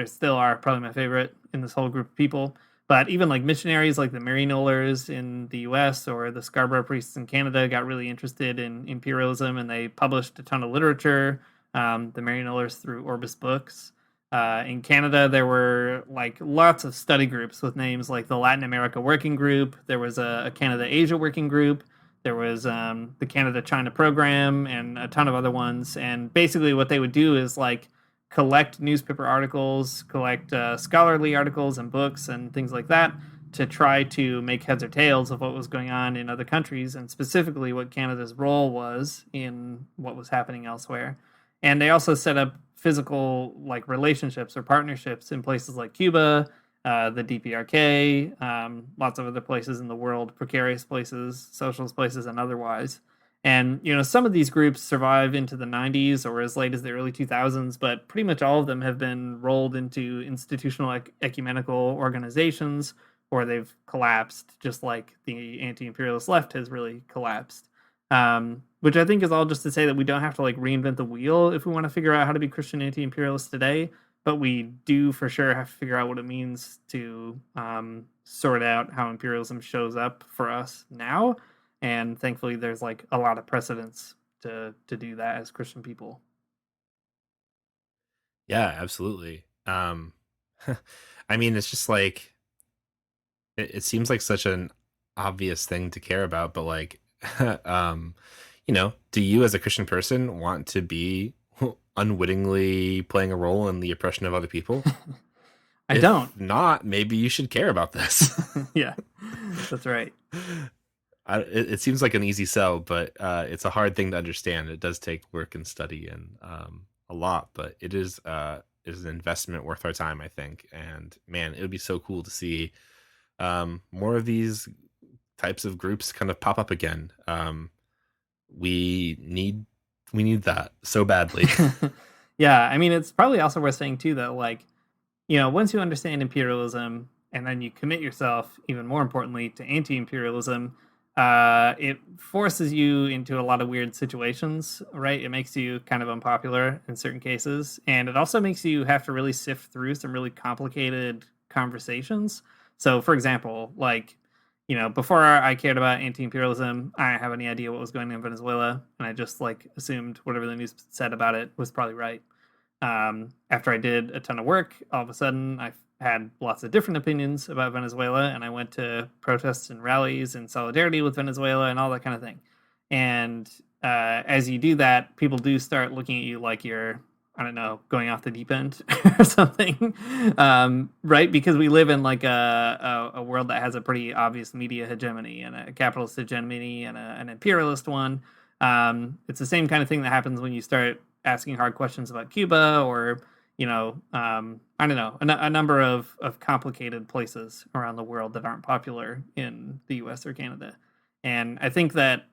still are probably my favorite in this whole group of people. But even like missionaries like the Maryknollers in the US or the Scarborough priests in Canada got really interested in imperialism, and they published a ton of literature. The Maryknollers through Orbis Books. In Canada, there were like lots of study groups with names like the Latin America Working Group. There was a Canada-Asia Working Group. There was the Canada-China Program and a ton of other ones. And basically what they would do is like collect newspaper articles, collect scholarly articles and books and things like that to try to make heads or tails of what was going on in other countries, and specifically what Canada's role was in what was happening elsewhere. And they also set up physical like relationships or partnerships in places like Cuba, the DPRK, lots of other places in the world, precarious places, socialist places, and otherwise. And, some of these groups survive into the 90s or as late as the early 2000s, but pretty much all of them have been rolled into institutional ecumenical organizations, or they've collapsed, just like the anti-imperialist left has really collapsed. Which I think is all just to say that we don't have to like reinvent the wheel if we want to figure out how to be Christian anti-imperialists today, but we do for sure have to figure out what it means to sort out how imperialism shows up for us now. And thankfully there's like a lot of precedents to do that as Christian people. Yeah, absolutely. I mean, it's just like, it seems like such an obvious thing to care about, but like, do you as a Christian person want to be unwittingly playing a role in the oppression of other people? I don't. If not, maybe you should care about this. Yeah, that's right. It seems like an easy sell, but it's a hard thing to understand. It does take work and study and a lot, but it is an investment worth our time, I think. And man, it would be so cool to see more of these types of groups kind of pop up again. We need that so badly. Yeah, I mean, it's probably also worth saying too that like, once you understand imperialism and then you commit yourself, even more importantly, to anti-imperialism, it forces you into a lot of weird situations, right? It makes you kind of unpopular in certain cases, and it also makes you have to really sift through some really complicated conversations. So, for example, like, before I cared about anti-imperialism, I didn't have any idea what was going on in Venezuela, and I just like assumed whatever the news said about it was probably right. After I did a ton of work, all of a sudden I had lots of different opinions about Venezuela, and I went to protests and rallies in solidarity with Venezuela and all that kind of thing. And as you do that, people do start looking at you like you're, I don't know, going off the deep end or something, right? Because we live in like a world that has a pretty obvious media hegemony and a capitalist hegemony and an imperialist one. It's the same kind of thing that happens when you start asking hard questions about Cuba or, I don't know, a number of complicated places around the world that aren't popular in the US or Canada. And I think that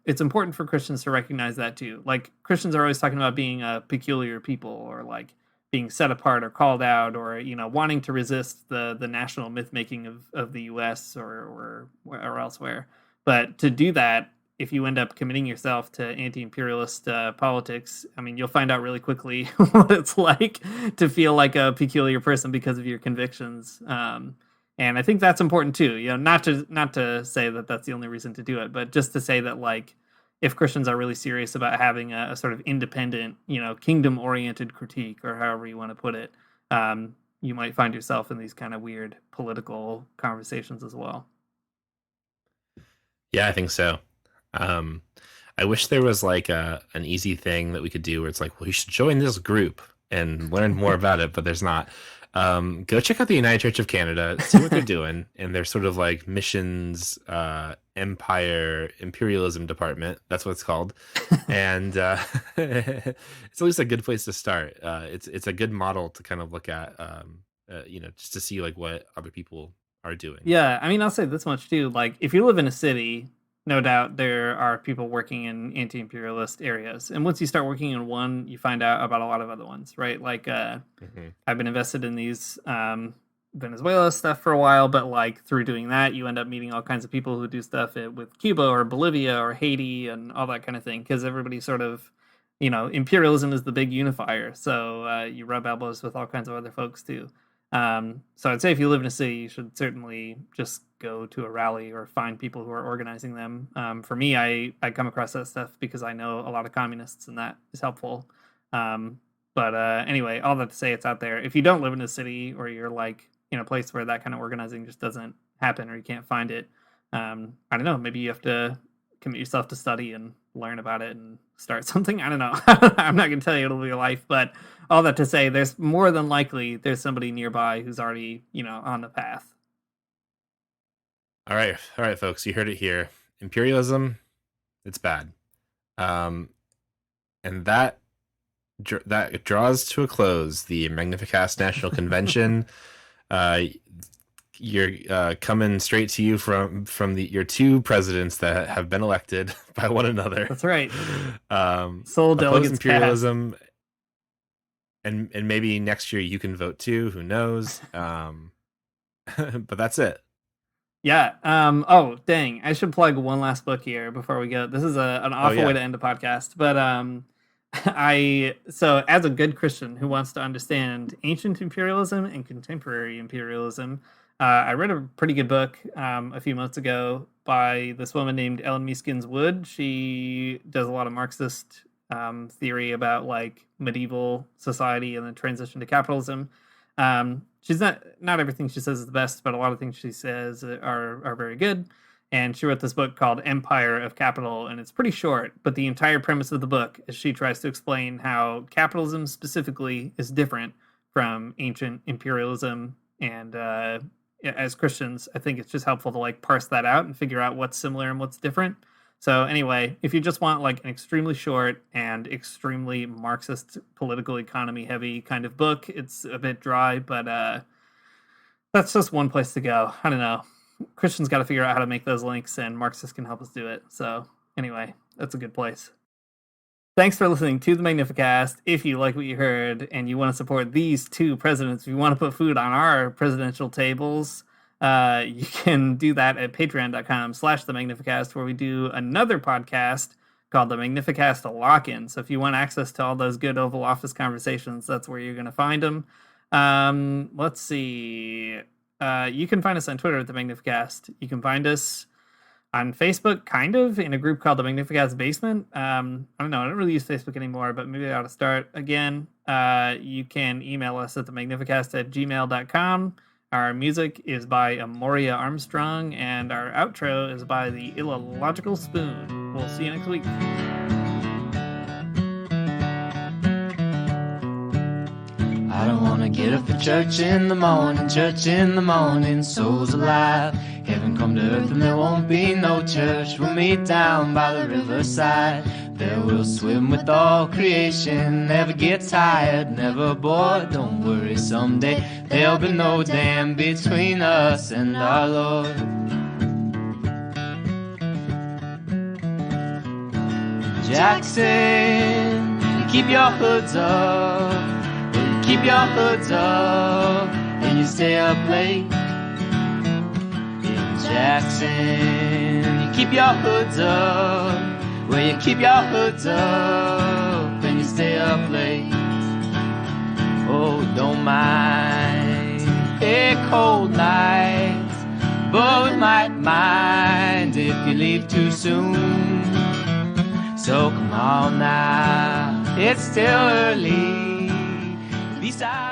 it's important for Christians to recognize that too. Like, Christians are always talking about being a peculiar people, or like being set apart or called out, or, wanting to resist the national myth making of the US or elsewhere. But to do that, if you end up committing yourself to anti-imperialist politics, I mean, you'll find out really quickly what it's like to feel like a peculiar person because of your convictions. And I think that's important too. Not to say that that's the only reason to do it, but just to say that, like, if Christians are really serious about having a sort of independent, kingdom-oriented critique, or however you want to put it, you might find yourself in these kind of weird political conversations as well. Yeah, I think so. I wish there was like an easy thing that we could do where it's like, well, you should join this group and learn more about it, but there's not. Go check out the United Church of Canada, see what they're doing, and their sort of like missions, imperialism department. That's what it's called. And it's at least a good place to start. It's a good model to kind of look at, just to see like what other people are doing. Yeah, I mean, I'll say this much too. Like, if you live in a city, no doubt there are people working in anti-imperialist areas. And once you start working in one, you find out about a lot of other ones, right? Like, I've been invested in these Venezuela stuff for a while, but like through doing that, you end up meeting all kinds of people who do stuff with Cuba or Bolivia or Haiti and all that kind of thing. Because everybody sort of, imperialism is the big unifier. So you rub elbows with all kinds of other folks too. So I'd say if you live in a city, you should certainly just go to a rally or find people who are organizing them. For me, I come across that stuff because I know a lot of communists, and that is helpful. But anyway, all that to say, it's out there. If you don't live in a city, or you're like in a place where that kind of organizing just doesn't happen, or you can't find it, I don't know, maybe you have to commit yourself to study and learn about it and start something. I don't know. I'm not going to tell you it'll be your life, but all that to say, there's more than likely there's somebody nearby who's already, on the path. All right, folks, you heard it here. Imperialism, it's bad. And that draws to a close the Magnificast National Convention. You're coming straight to you from your two presidents that have been elected by one another. That's right. Sole delegates imperialism, and maybe next year you can vote too. Who knows? But that's it. Yeah. Oh, dang! I should plug one last book here before we go. This is an awful way to end a podcast, but so as a good Christian who wants to understand ancient imperialism and contemporary imperialism, I read a pretty good book a few months ago by this woman named Ellen Meeskins Wood. She does a lot of Marxist theory about like medieval society and the transition to capitalism. She's not everything she says is the best, but a lot of things she says are very good. And she wrote this book called Empire of Capital, and it's pretty short, but the entire premise of the book is she tries to explain how capitalism specifically is different from ancient imperialism. And as Christians, I think it's just helpful to like parse that out and figure out what's similar and what's different. So anyway, if you just want like an extremely short and extremely Marxist political economy heavy kind of book, it's a bit dry, but that's just one place to go. I don't know. Christians got to figure out how to make those links, and Marxists can help us do it. So anyway, that's a good place. Thanks for listening to the Magnificast. If you like what you heard and you want to support these two presidents, if you want to put food on our presidential tables, You can do that at patreon.com/the Magnificast, where we do another podcast called the Magnificast Lock-In. So if you want access to all those good Oval Office conversations, that's where you're going to find them. Let's see. You can find us on Twitter at the Magnificast. You can find us on Facebook, kind of, in a group called the Magnificast Basement. I don't know. I don't really use Facebook anymore, but maybe I ought to start again. You can email us at themagnificast@gmail.com. Our music is by Amoria Armstrong, and our outro is by the Illogical Spoon. We'll see you next week. I don't wanna get up for church in the morning, souls alive. Heaven come to earth and there won't be no church. We'll meet down by the riverside. There we'll swim with all creation. Never get tired, never bored. Don't worry, someday there'll be no dam between us and our Lord. Jackson, keep your hoods up. Keep your hoods up and you stay up late. In Jackson, you keep your hoods up. Well, you keep your hoods up and you stay up late. Oh, don't mind a cold night, but we might mind if you leave too soon. So come on now, it's still early. Beside